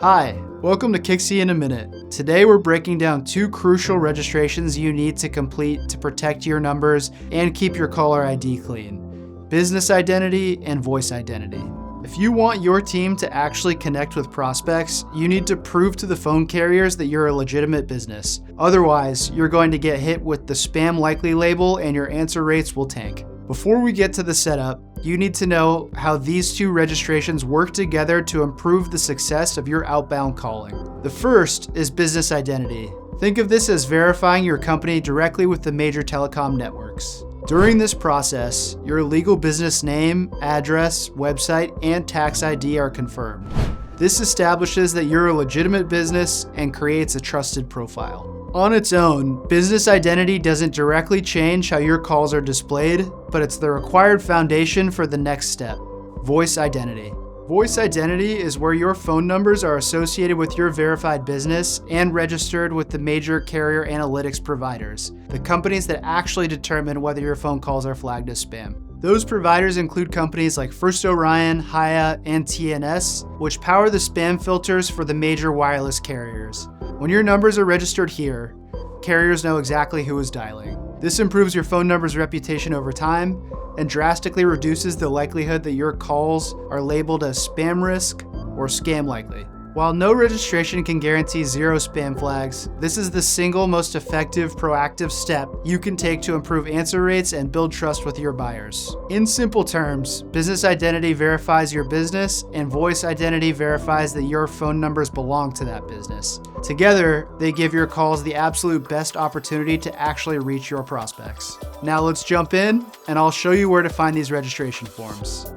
Hi, welcome to Kixie In A Minute. Today we're breaking down two crucial registrations you need to complete to protect your numbers and keep your caller ID clean: business identity and voice identity. If you want your team to actually connect with prospects, you need to prove to the phone carriers that you're a legitimate business. Otherwise, you're going to get hit with the spam likely label and your answer rates will tank. Before we get to the setup, you need to know how these two registrations work together to improve the success of your outbound calling. The first is business identity. Think of this as verifying your company directly with the major telecom networks. During this process, your legal business name, address, website, and tax ID are confirmed. This establishes that you're a legitimate business and creates a trusted profile. On its own, business identity doesn't directly change how your calls are displayed, but it's the required foundation for the next step: voice identity. Voice identity is where your phone numbers are associated with your verified business and registered with the major carrier analytics providers, the companies that actually determine whether your phone calls are flagged as spam. Those providers include companies like First Orion, Hiya, and TNS, which power the spam filters for the major wireless carriers. When your numbers are registered here, carriers know exactly who is dialing. This improves your phone number's reputation over time and drastically reduces the likelihood that your calls are labeled as spam risk or scam likely. While no registration can guarantee zero spam flags, this is the single most effective proactive step you can take to improve answer rates and build trust with your buyers. In simple terms, business identity verifies your business and voice identity verifies that your phone numbers belong to that business. Together, they give your calls the absolute best opportunity to actually reach your prospects. Now let's jump in and I'll show you where to find these registration forms.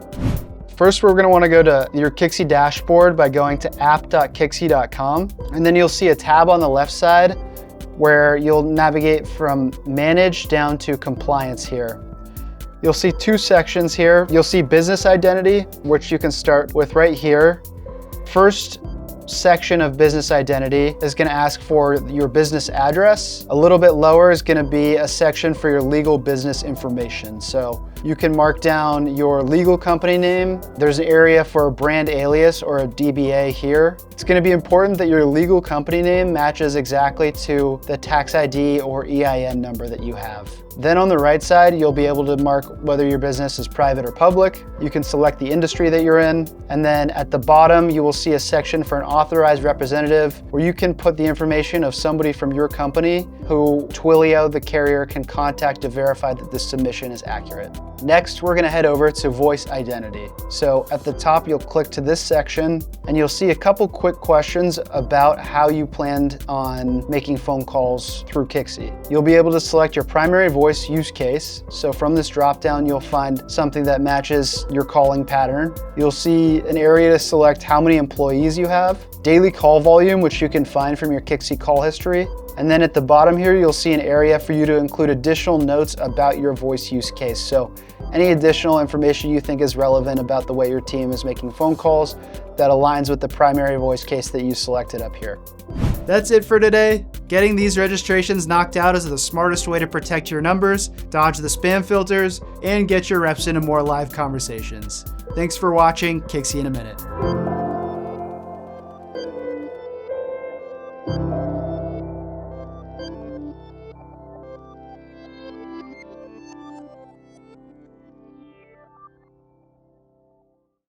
First, we're going to want to go to your Kixie Dashboard by going to app.kixie.com, and then you'll see a tab on the left side where you'll navigate from Manage down to Compliance here. You'll see two sections here. You'll see Business Identity, which you can start with right here. First section of business identity is going to ask for your business address. A little bit lower is going to be a section for your legal business information. So you can mark down your legal company name. There's an area for a brand alias or a DBA here. It's going to be important that your legal company name matches exactly to the tax ID or EIN number that you have. Then on the right side, you'll be able to mark whether your business is private or public. You can select the industry that you're in. And then at the bottom, you will see a section for an authorized representative where you can put the information of somebody from your company who Twilio, the carrier, can contact to verify that this submission is accurate. Next, we're going to head over to voice identity. So at the top, you'll click to this section and you'll see a couple quick questions about how you planned on making phone calls through Kixie. You'll be able to select your primary voice use case. So from this dropdown, you'll find something that matches your calling pattern. You'll see an area to select how many employees you have, daily call volume, which you can find from your Kixie call history. And then at the bottom here, you'll see an area for you to include additional notes about your voice use case. So any additional information you think is relevant about the way your team is making phone calls that aligns with the primary voice case that you selected up here. That's it for today. Getting these registrations knocked out is the smartest way to protect your numbers, dodge the spam filters, and get your reps into more live conversations. Thanks for watching Kixie In A Minute.